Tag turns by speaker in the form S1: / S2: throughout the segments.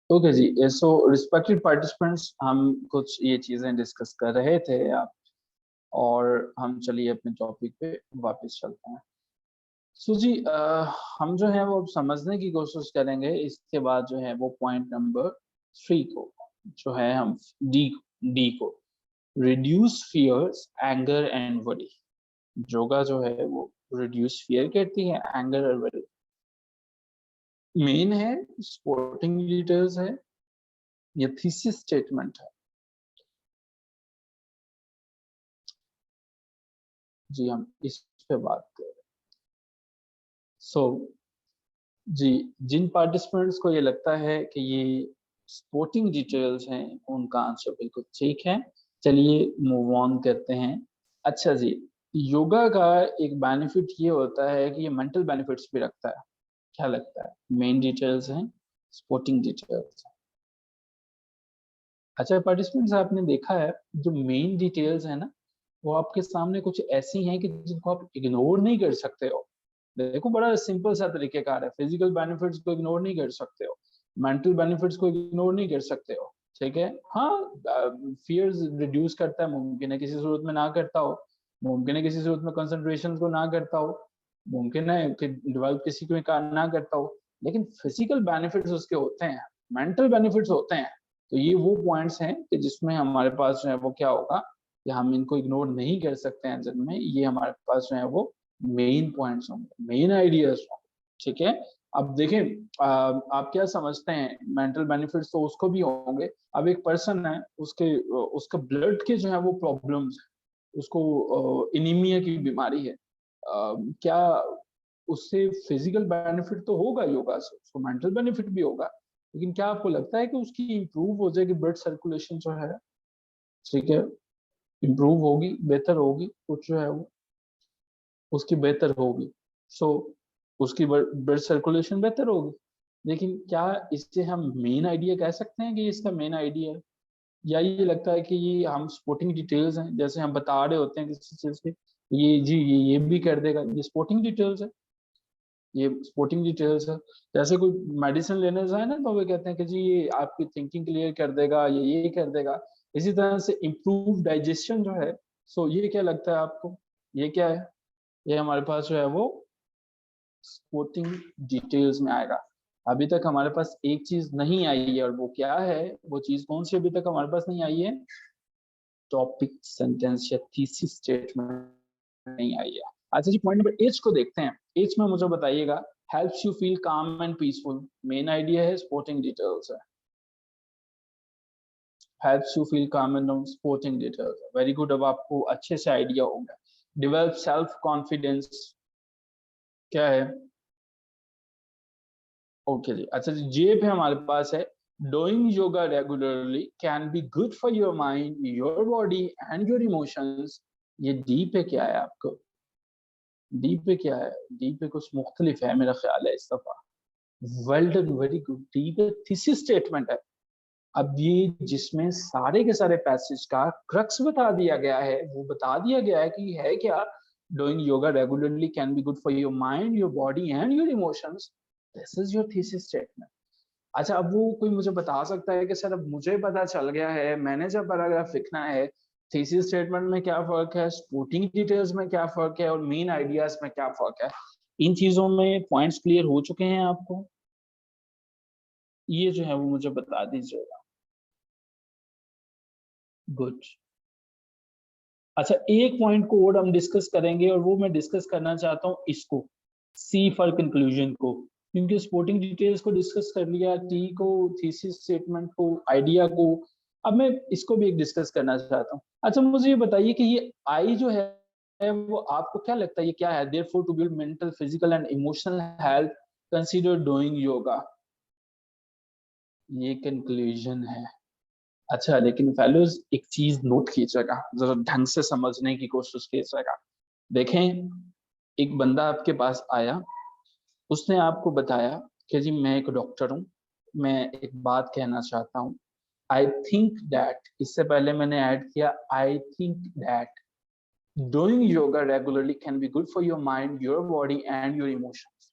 S1: Okay जी, सो respected participants, हम कुछ ये चीजें डिस्कस कर रहे थे आप, और हम चलिए अपने टॉपिक पे वापस चलते हैं। सो जी, हम जो है वो समझने की कोशिश करेंगे। इसके बाद जो है वो पॉइंट नंबर 3 को जो है हम डी डी को reduce fears, anger and worry. Yoga जो है वो रिड्यूस फियर कहती है, एंगर और वरी। मेन है, स्पोर्टिंग डिटेल्स है, या थीसिस स्टेटमेंट है। जी, हम इस पे बात कर रहे हैं। सो जी, जिन पार्टिसिपेंट्स को ये लगता है कि ये स्पोर्टिंग डिटेल्स हैं, उनका आंसर बिल्कुल ठीक है। चलिए मूव ऑन करते हैं। अच्छा जी, योगा का एक बेनिफिट ये होता है कि ये मेंटल बेनिफिट्स भी रखता है। क्या लगता है? मेन डिटेल्स हैं, स्पोर्टिंग डिटेल्स। अच्छा पार्टिसिपेंट्स, आपने देखा है जो मेन डिटेल्स है ना, वो आपके सामने कुछ ऐसी हैं कि जिनको आप इग्नोर नहीं कर सकते हो। देखो, बड़ा सिंपल सा तरीकेकार है। फिजिकल बेनिफिट्स को इग्नोर नहीं कर सकते हो, मेंटल बेनिफिट्स को इग्नोर नहीं कर सकते हो। ठीक है, हाँ, फियर्स रिड्यूस करता है, मुमकिन है किसी सूरत में ना करता हो, मुमकिन है किसी सूरत में कंसंट्रेशन को ना करता हो, मुमकिन है कि डेवलप किसी को ना करता हो, लेकिन फिजिकल बेनिफिट्स उसके होते हैं, मेंटल बेनिफिट्स होते हैं। तो ये वो पॉइंट्स हैं कि जिसमें हमारे पास जो है वो क्या होगा कि हम इनको इग्नोर नहीं कर सकते हैं जिनमें ये हमारे पास जो है वो मेन पॉइंट्स होंगे, मेन आइडियाज होंगे। ठीक है, अब देखें, आप क्या समझते हैं? मेंटल बेनिफिट्स तो उसको भी होंगे। अब एक पर्सन है, उसके उसका ब्लड के जो है वो प्रॉब्लम्स है, उसको इनीमिया की बीमारी है। क्या उससे फिजिकल बेनिफिट तो होगा योगा से, उसको मेंटल बेनिफिट भी होगा, लेकिन क्या आपको लगता है कि उसकी इंप्रूव हो जाएगी ब्लड सर्कुलेशन जो है? ठीक है, इंप्रूव होगी, बेहतर होगी, कुछ जो है वो उसकी बेहतर होगी। सो उसकी ब्लड सर्कुलेशन बेहतर होगी। लेकिन क्या इससे हम मेन आइडिया कह सकते हैं कि इसका मेन आइडिया है? या ये लगता है कि ये हम स्पोर्टिंग डिटेल्स हैं, जैसे हम बता रहे होते हैं किसी चीज के, ये जी ये भी कर देगा, ये स्पोर्टिंग डिटेल्स है, ये स्पोर्टिंग डिटेल्स है। जैसे कोई मेडिसिन लेने जाए ना, तो वे कहते हैं कि जी ये आपकी थिंकिंग क्लियर कर देगा, ये कर देगा। इसी तरह से इम्प्रूव डाइजेशन जो है, सो ये क्या लगता है आपको? ये क्या है? ये हमारे पास जो है वो स्पोर्टिंग डिटेल्स में आएगा। अभी तक हमारे पास एक चीज नहीं आई है, और वो क्या है? वो चीज कौन सी अभी तक हमारे पास नहीं आई है? टॉपिक, सेंटेंस या थीसिस स्टेटमेंट नहीं आई है। अच्छा जी, पॉइंट नंबर एच को देखते हैं। एच में मुझे बताइएगा, हेल्प्स यू फील काम एंड पीसफुल। मेन आइडिया है, स्पोर्टिंग डिटेल्स है। हेल्प्स यू फील काम एंड स्पोर्टिंग डिटेल्स है। वेरी गुड, अब आपको अच्छे से आइडिया होगा। डेवलप सेल्फ कॉन्फिडेंस, क्या है? ओके जी, अच्छा जी, जे पे हमारे पास है, doing yoga regularly can be good for your mind, your body and your emotions. ये डी पे क्या है आपको? डी पे क्या है? डी पे कुछ मुख्तलिफ है मेरा ख्याल है इस दफा। Well done, very good. D पे थीसिस स्टेटमेंट है। अब ये जिसमें सारे के सारे पैसेज का क्रक्स बता दिया गया है, वो बता दिया गया है कि है क्या। Doing yoga regularly can be good for your mind, your body and your emotions. This is your thesis statement. अच्छा, अब वो कोई मुझे बता सकता है कि सर अब मुझे पता चल गया है, मैंने जब पैराग्राफ लिखना है, थीसिस स्टेटमेंट में क्या फर्क है, स्पोर्टिंग डिटेल्स में क्या फर्क है, और मेन आइडियाज में क्या फर्क है? इन चीजों में पॉइंट्स क्लियर हो चुके हैं आपको? ये जो है वो मुझे बता दीजिएगा। गुड। अच्छा, एक पॉइंट को और हम डिस्कस करेंगे, और वो मैं डिस्कस करना चाहता हूँ इसको, सी फॉर कंक्लूजन को। क्योंकि स्पोर्टिंग डिटेल्स को डिस्कस कर लिया, टी को, थीसिस स्टेटमेंट को, आइडिया को, अब मैं इसको भी एक डिस्कस करना चाहता हूँ। अच्छा, मुझे ये बताइए कि ये आई जो है वो आपको क्या लगता है ये क्या है? Therefore to build mental, physical and emotional health, consider doing yoga. ये कंक्लूजन है। अच्छा, लेकिन फेलोज एक चीज नोट कीजिएगा, जरा ढंग से समझने की कोशिश कीजिएगा। देखें, एक बंदा आपके पास आया, उसने आपको बताया कि जी मैं एक डॉक्टर हूँ, मैं एक बात कहना चाहता हूँ। आई थिंक दैट, इससे पहले मैंने ऐड किया, I think that doing yoga regularly can be good for your mind, your body and your emotions.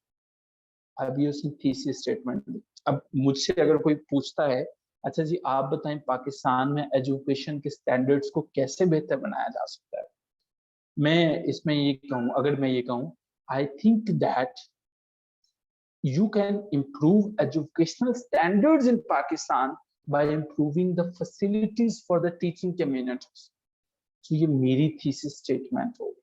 S1: अभी उसने थीसिस स्टेटमेंट दी। अब मुझसे अगर कोई पूछता है अच्छा जी आप बताएं पाकिस्तान में एजुकेशन के स्टैंडर्ड्स को कैसे बेहतर बनाया जा सकता है, मैं इसमें ये कहूँ, अगर मैं ये कहूँ I think that you can improve educational standards in Pakistan by improving the facilities for the teaching communities. तो ये मेरी थीसिस स्टेटमेंट होगी,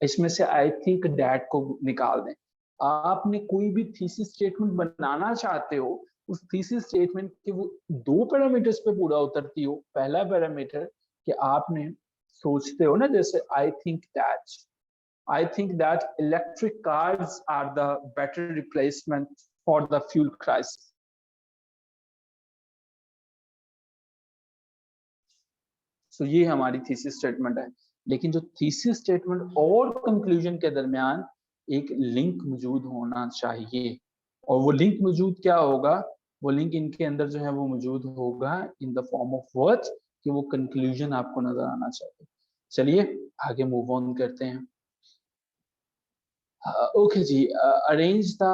S1: इसमें से आई थिंक डैट को निकाल दें। आपने कोई भी थीसिस स्टेटमेंट बनाना चाहते हो, उस थीसिस स्टेटमेंट के वो 2 पैरामीटर्स पे पूरा उतरती हो। पहला पैरामीटर कि आपने सोचते हो ना, जैसे I think that electric cars are the better replacement for the fuel crisis. So ये हमारी थीसिस स्टेटमेंट है, लेकिन जो थीसिस स्टेटमेंट और कंक्लूजन के दरमियान एक लिंक मौजूद होना चाहिए, और वो लिंक मौजूद क्या होगा, वो लिंक इनके अंदर जो है वो मौजूद होगा in the form of words, कि वो कंक्लूजन आपको नजर आना चाहिए। चलिए आगे मूव ऑन करते हैं। Okay ji, arrange the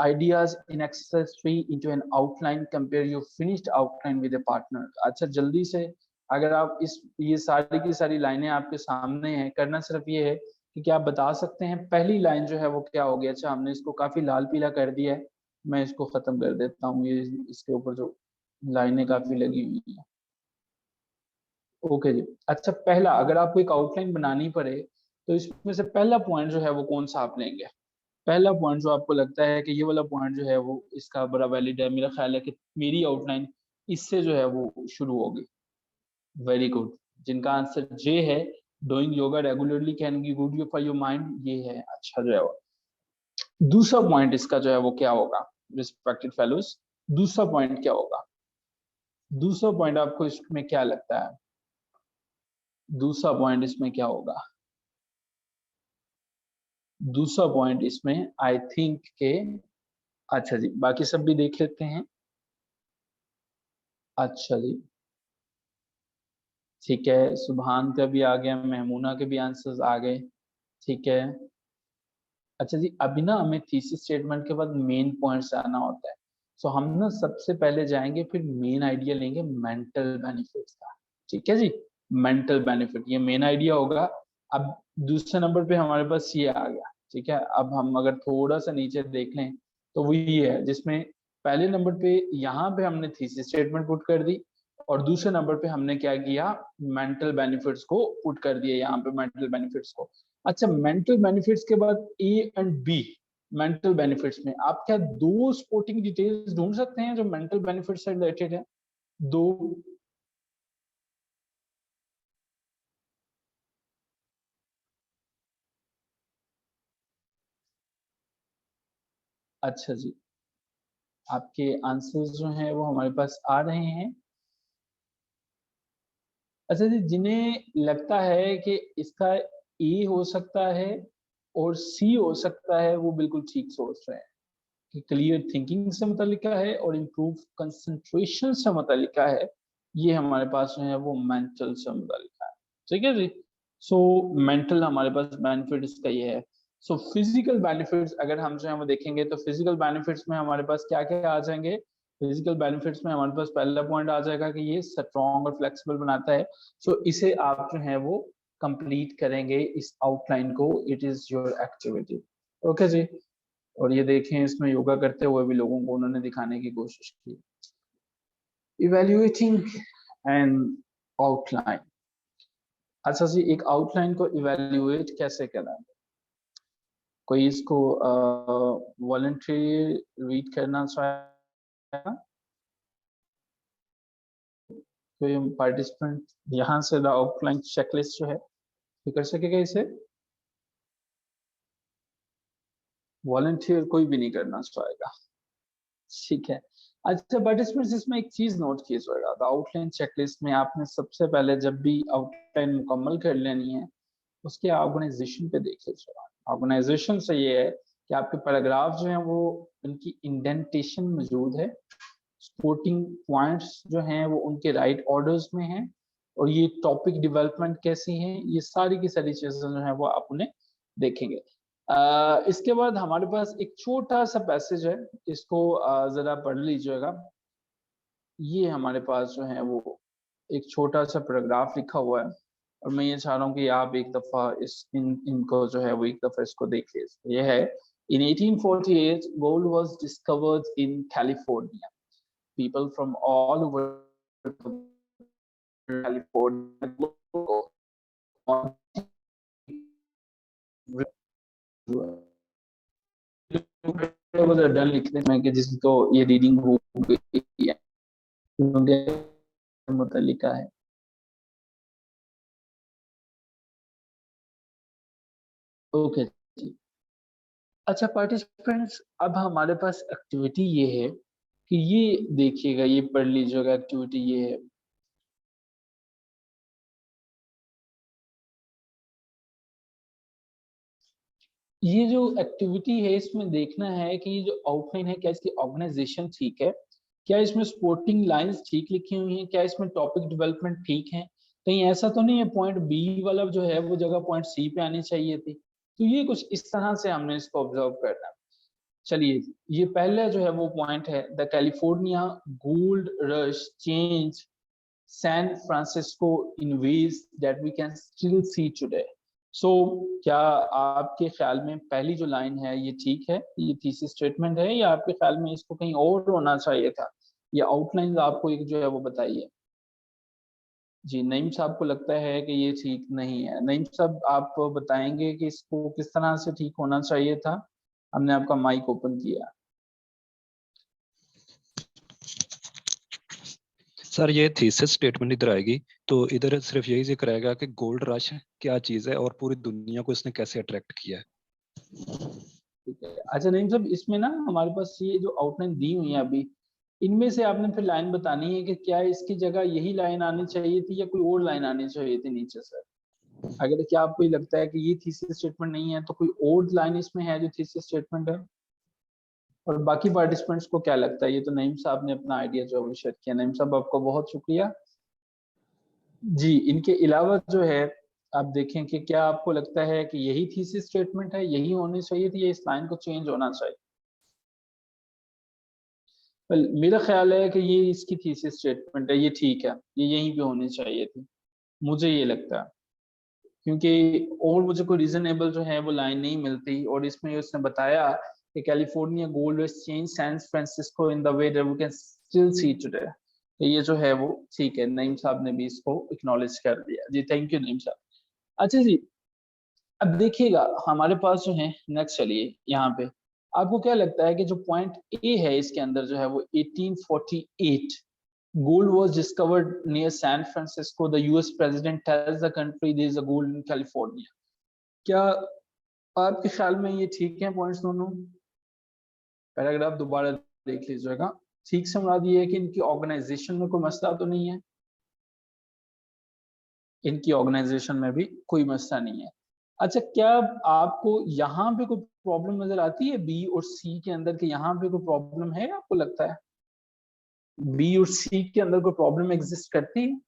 S1: ideas in exercise 3 into an outline, compare your finished outline with a partner। अच्छा जल्दी से, अगर आप ये सारी की सारी लाइनें आपके सामने हैं, करना सिर्फ ये है कि क्या आप बता सकते हैं पहली लाइन जो है वो क्या होगी। अच्छा हमने इसको काफी लाल पीला कर दिया है, मैं इसको खत्म कर देता हूँ, ये इसके ऊपर जो लाइनें काफी लगी हुई हैं। ओके जी, अच्छा पहला, अगर आपको एक आउटलाइन बनानी पड़े तो इसमें से पहला पॉइंट जो है वो कौन सा आप लेंगे? पहला पॉइंट जो आपको लगता है कि ये वाला पॉइंट जो है वो इसका बड़ा वैलिड है, मेरा ख्याल है कि मेरी आउटलाइन इससे जो है वो शुरू होगी। वेरी गुड, जिनका आंसर जे है, doing yoga regularly can be good for your mind, ये है अच्छा जो है वो। दूसरा पॉइंट इसका जो है वो क्या होगा रिस्पेक्टेड फेलोज, दूसरा पॉइंट क्या होगा? दूसरा पॉइंट आपको इसमें क्या लगता है? दूसरा पॉइंट इसमें क्या होगा? दूसरा पॉइंट इसमें आई थिंक के, अच्छा जी बाकी सब भी देख लेते हैं। अच्छा जी ठीक है, सुभान का भी आ गया, महमूना के भी आंसर्स आ गए, ठीक है। अच्छा जी अभी ना हमें थीसिस स्टेटमेंट के बाद मेन पॉइंट्स आना होता है, सो हम ना सबसे पहले जाएंगे, फिर मेन आइडिया लेंगे मेंटल बेनिफिट्स का, ठीक है जी। मेंटल बेनिफिट ये मेन आइडिया होगा। अब दूसरे नंबर पे हमारे पास ये आ गया, ठीक है। अब हम अगर थोड़ा सा नीचे देख लें तो वो ये है, जिसमें पहले नंबर पे यहाँ पे हमने थीसिस स्टेटमेंट पुट कर दी, और दूसरे नंबर पे हमने क्या किया, मेंटल बेनिफिट्स को पुट कर दिया यहाँ पे, मेंटल बेनिफिट्स को। अच्छा मेंटल बेनिफिट्स के बाद A and B, mental benefits में आप क्या दो सपोर्टिंग डिटेल्स ढूंढ सकते हैं जो मेंटल बेनिफिट्स से रिलेटेड है? दो। अच्छा जी, आपके आंसर्स जो हैं वो हमारे पास आ रहे हैं। अच्छा जी, जिन्हें लगता है कि इसका ए हो सकता है और सी हो सकता है, वो बिल्कुल ठीक सोच रहे हैं कि क्लियर थिंकिंग से मुतल्लिका है और इम्प्रूव कंसंट्रेशन से मुतल्लिका है। ये हमारे पास जो है वो मेंटल से मुतल्लिका है, ठीक है जी। सो मेंटल हमारे पास बेनिफिट इसका ये है। सो फिजिकल बेनिफिट्स अगर हम जो है वो देखेंगे तो फिजिकल बेनिफिट्स में हमारे पास क्या क्या आ जाएंगे? फिजिकल बेनिफिट्स में हमारे पास पहला पॉइंट आ जाएगा कि ये स्ट्रॉन्ग और फ्लेक्सिबल बनाता है। सो इसे आप जो है वो कंप्लीट करेंगे इस आउटलाइन को, it is your activity. Okay जी, और ये देखें इसमें योगा करते हुए भी लोगों को उन्होंने दिखाने की कोशिश की। Evaluating and outline. अच्छा जी, एक आउटलाइन को इवेल्युएट कैसे करें? कोई इसको वॉलंटरी रीड करना चाहेगा? कोई पार्टिसिपेंट यहाँ से द आउटलाइन चेकलिस्ट जो है तो कर सकेगा इसे? वॉलंटियर कोई भी नहीं करना चाहेगा, ठीक है। अच्छा पार्टिसिपेंट्स, इसमें एक चीज नोट कीजिएगा, द आउटलाइन चेकलिस्ट में आपने सबसे पहले जब भी आउटलाइन मुकम्मल कर लेनी है, उसके ऑर्गेनाइजेशन पे देख लीजिएगा। ऑर्गेनाइजेशन से ये है कि आपके पैराग्राफ जो है वो उनकी इंडेंटेशन मौजूद है, सपोर्टिंग पॉइंट्स जो हैं वो उनके राइट ऑर्डर्स में हैं, और ये टॉपिक डेवलपमेंट कैसी है, ये सारी की सारी चीजें जो है वो आप उन्हें देखेंगे। इसके बाद हमारे पास एक छोटा सा पैसेज है, इसको जरा पढ़ लीजिएगा। ये हमारे पास जो है वो एक छोटा सा पैराग्राफ लिखा हुआ है, और मैं ये चाह रहा हूँ कि आप एक दफा इनको जो है वो एक दफा इसको देख लीजिए। ये है, in 1848 gold was discovered in California. People from all over California done लिखने में कि जिसको ये रीडिंग हो गई है मुतल्लिका है। ओके जी। अच्छा पार्टिसिपेंट्स, अब हमारे पास एक्टिविटी ये है कि ये देखिएगा, ये पढ़ लीजिएगा। एक्टिविटी ये है, ये जो एक्टिविटी है इसमें देखना है कि ये जो आउटलाइन है, क्या इसकी ऑर्गेनाइजेशन ठीक है, क्या इसमें स्पोर्टिंग लाइंस ठीक लिखी हुई हैं, क्या इसमें टॉपिक डेवलपमेंट ठीक है, कहीं ऐसा तो नहीं है पॉइंट बी वाला जो है वो जगह पॉइंट सी पे आनी चाहिए थी। तो ये कुछ इस तरह से हमने इसको ऑब्जर्व करना है। चलिए, ये पहला जो है वो पॉइंट है, the California gold rush change San Francisco in ways that we can still see today. So क्या आपके ख्याल में पहली जो लाइन है ये ठीक है, ये थीसिस स्टेटमेंट है, या आपके ख्याल में इसको कहीं और होना चाहिए था? ये आउटलाइन आपको एक जो है वो बताइए। जी, नईम साहब को लगता है कि ये ठीक नहीं है। नईम साहब आप बताएंगे कि इसको किस तरह से ठीक होना चाहिए था? हमने आपका माइक ओपन किया।
S2: सर ये थीसिस स्टेटमेंट इधर आएगी तो इधर सिर्फ यही जिक्र आएगा कि गोल्ड रश क्या चीज है और पूरी दुनिया को इसने कैसे अट्रैक्ट किया है।
S1: ठीक है। अच्छा नईम साहब, इसमें ना हमारे पास ये जो आउटलाइन दी हुई है अभी, इनमें से आपने फिर लाइन बतानी है कि क्या इसकी जगह यही लाइन आनी चाहिए थी या कोई और लाइन आनी चाहिए थी नीचे से। अगर क्या आपको लगता है कि ये थीसिस स्टेटमेंट नहीं है तो कोई और लाइन इसमें है जो थीसिस स्टेटमेंट है? और बाकी पार्टिसिपेंट्स को क्या लगता है? ये तो नईम साहब ने अपना आइडिया जो है शेयर किया। नईम साहब आपका बहुत शुक्रिया जी। इनके अलावा जो है आप देखें कि क्या आपको लगता है कि यही थीसिस स्टेटमेंट है, यही होनी चाहिए थी, या इस लाइन को चेंज होना चाहिए? मेरा ख्याल है कि ये इसकी थीसिस स्टेटमेंट है, ये ठीक है, ये यहीं पे होनी चाहिए थी, मुझे ये लगता है। क्योंकि और मुझे कोई रीजनेबल जो है वो लाइन नहीं मिलती, और इसमें उसने बताया कि California gold change San Francisco in the way that we can still see today. तो ये जो है वो ठीक है, नईम साहब ने भी इसको एक्नॉलेज कर दिया जी। थैंक यू नईम साहब। अच्छा जी, अब देखिएगा हमारे पास जो है नेक्स्ट, चलिए यहाँ पे आपको क्या लगता है कि जो पॉइंट ए है इसके अंदर जो है वो 1848 gold was discovered near San Francisco. The US president tells the country there is a gold in California. क्या आपके ख्याल में ये ठीक है पॉइंट्स दोनों? पैराग्राफ दोबारा देख लीजिएगा। ठीक से मुराद ये है कि इनकी ऑर्गेनाइजेशन में कोई मसला तो नहीं है, इनकी ऑर्गेनाइजेशन में भी कोई मसला नहीं है। अच्छा, क्या आपको यहाँ पे कोई प्रॉब्लम नजर आती है बी और सी के अंदर, कि यहाँ पे कोई प्रॉब्लम है? आपको लगता है बी और सी के अंदर कोई प्रॉब्लम एग्जिस्ट करती है?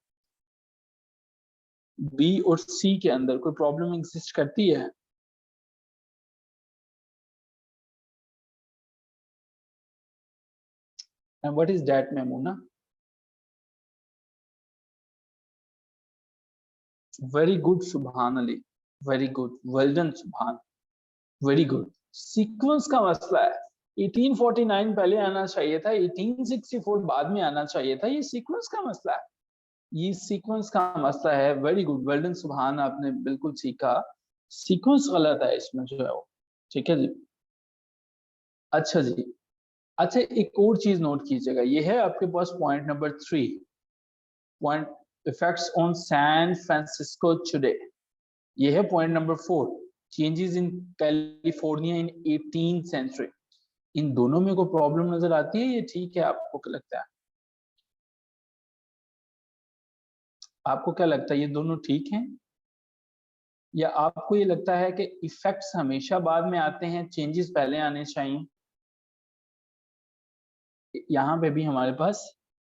S1: बी और सी के अंदर कोई प्रॉब्लम एग्जिस्ट करती है? And what is that, Memuna? Very good, Subhan Ali. Very good. Well done, Subhan. Very good. Sequence का मसला है। 1849 पहले आना चाहिए था, 1864 बाद में आना चाहिए था। ये सीक्वेंस का मसला है, ये सीक्वेंस का मसला है। वेरी गुड, वेल डन सुभान, आपने बिल्कुल सीखा। सीक्वेंस गलत है इसमें जो है वो। ठीक है जी। अच्छा जी। अच्छा, एक और चीज नोट कीजिएगा, ये है आपके पास point number 3, point effects on San Francisco today. ये है point number 4, changes in California in 18th century. इन दोनों में कोई प्रॉब्लम नजर आती है? ये ठीक है, आपको क्या लगता है? आपको क्या लगता है, ये दोनों ठीक हैं, या आपको ये लगता है कि इफेक्ट्स हमेशा बाद में आते हैं, चेंजेस पहले आने चाहिए? यहाँ पे भी हमारे पास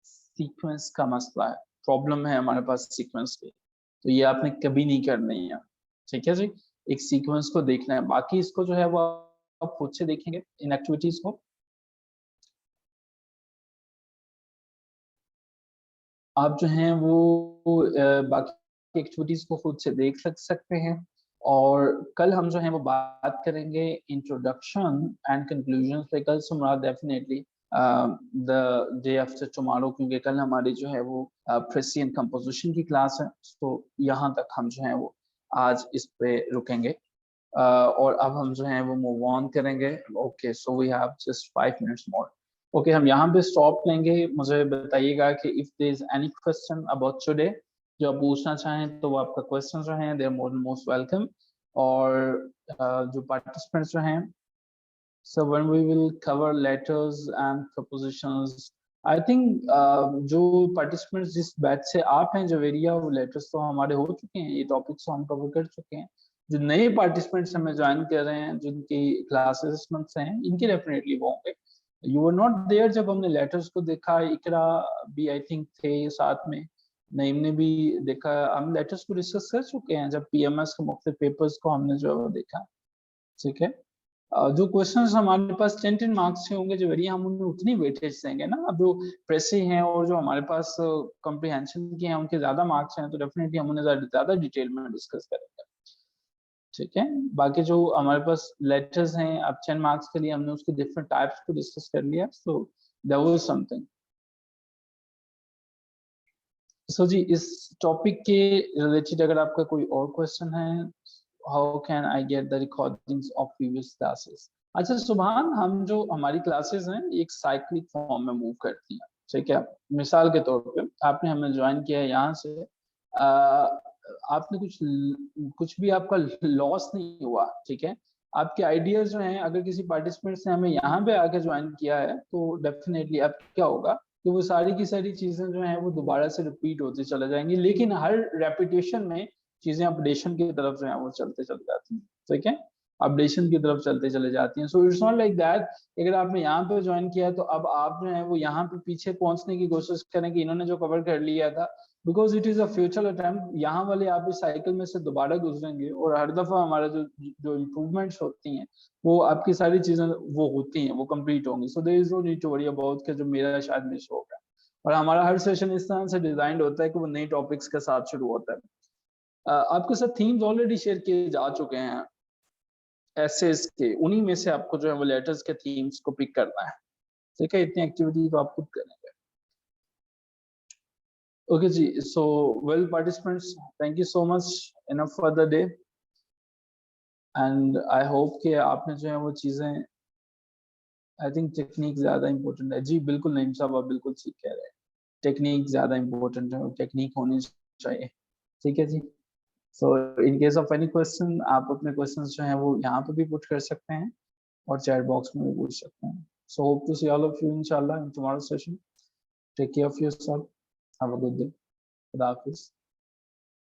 S1: सीक्वेंस का मसला है, प्रॉब्लम है हमारे पास सीक्वेंस की, तो ये आपने कभी नहीं करनी है। ठीक है जी। एक सीक्वेंस को देखना है, बाकी इसको जो है वो आप खुद से देखेंगे इन एक्टिविटीज को। आप जो हैं वो बाकी एक्टिविटीज को खुद से देख सकते हैं। और कल हम जो है वो बात करेंगे इंट्रोडक्शन एंड कंक्लूजन पे। कल Sumra definitely the day after tomorrow, क्योंकि कल हमारी जो है वो प्रेसियन कंपोजिशन की क्लास है। तो यहाँ तक हम जो है वो आज इस पे रुकेंगे। और अब हम जो है वो मूव ऑन करेंगे। Okay, so we have just 5 minutes more. Okay, हम यहाँ पे स्टॉप लेंगे। मुझे बताइएगा कि if there is any question about today जो आप पूछना चाहें, तो वो आपका क्वेश्चन जो है they are more most welcome. और जो पार्टिसिपेंट्स जो हैं, so when we will cover letters and prepositions, I think जो पार्टिसिपेंट्स जिस बैच से आप हैं जवेरिया, वो लेटर्स तो हमारे हो चुके हैं, ये टॉपिक्स तो हम कवर कर चुके हैं। जो नए पार्टिसिपेंट्स हमें ज्वाइन कर रहे हैं, जिनकी क्लासेस मंथ्स हैं, इनके डेफिनेटली वो होंगे। यू वर नॉट देयर जब हमने लेटर्स को देखा। इकरा भी आई थिंक थे साथ में, नईम ने भी देखा। हम लेटर्स को डिस्कस कर चुके हैं जब पीएमएस के मुख्तलिफ पेपर्स को हमने जो है वो देखा। ठीक है, जो क्वेश्चंस हमारे पास 10 मार्क्स के होंगे जो वेरिया, हम उनमें उतनी वेटेज देंगे ना। अब जो प्रेसी हैं और जो हमारे पास कॉम्प्रिहेंशन के हैं, उनके ज्यादा मार्क्स हैं, तो डेफिनेटली हम उन्हें ज्यादा डिटेल में डिस्कस करेंगे। ठीक है, बाकी जो हमारे पास लेटर्स हैं, अब 10 मार्क्स के लिए हमने उसके डिफरेंट टाइप्स को डिस्कस कर लिया। So that was something. So जी, इस टॉपिक के रिलेटेड अगर आपका कोई और क्वेश्चन है, how can I get the recordings of previous classes. अच्छा सुभान, हम जो हमारी क्लासेस हैं एक साइक्लिक फॉर्म में मूव करती हैं। ठीक है, मिसाल के तौर पे आपने हमें ज्वाइन किया है यहाँ से, आपने कुछ भी आपका लॉस नहीं हुआ। ठीक है, आपके आइडियाज जो हैं, अगर किसी पार्टिसिपेंट ने हमें यहाँ पे आके ज्वाइन किया है, तो डेफिनेटली अब क्या होगा कि वो सारी की सारी चीजें जो हैं वो दोबारा से रिपीट होती चले जाएंगी, लेकिन हर रेपिटेशन में चीजें अपडेशन की तरफ जो है वो चलते चले जाती हैं। ठीक है, अपडेशन की तरफ चलते चले जाती हैं। So it's not like that अगर आपने यहाँ पे ज्वाइन किया तो अब आप जो है वो यहाँ पे पीछे पहुंचने की कोशिश करें कि इन्होंने जो कवर कर लिया था, because it is a future attempt. यहाँ वाले आप इस साइकिल में से दोबारा गुजरेंगे और हर दफा हमारा जो इम्प्रूवमेंट्स होती हैं, वो आपकी सारी चीजें वो होती हैं, वो कंप्लीट होंगी। So there is no need to worry about कि जो मेरा शायद मिस हो गया। और हमारा हर सेशन इस तरह से डिजाइन होता है कि वो नई टॉपिक्स के साथ शुरू होता है। आपके साथ थीम्स ऑलरेडी शेयर किए जा चुके हैं एसेस के, उन्हीं में से आपको जो है वो लेटर्स के थीम्स को पिक करना है। ठीक है, इतनी एक्टिविटी तो आप खुद करेंगे। ओके जी, so well participants, thank you so much, enough for the day. And I hope कि आपने जो है वो चीजें, आई थिंक टेक्निक ज्यादा इंपॉर्टेंट है। जी बिल्कुल नईम साहब, आप बिल्कुल ठीक कह रहे हैं, टेक्निक ज्यादा इंपॉर्टेंट है और टेक्निक होनी चाहिए। ठीक है जी, so in case of any question, आप अपने क्वेश्चंस जो हैं वो यहाँ पे भी पुट कर सकते हैं और चैट बॉक्स में भी पूछ सकते हैं। So hope to see all of you इंशाल्लाह in tomorrow session. Take care of yourself, have a good day, खुदा हाफिज।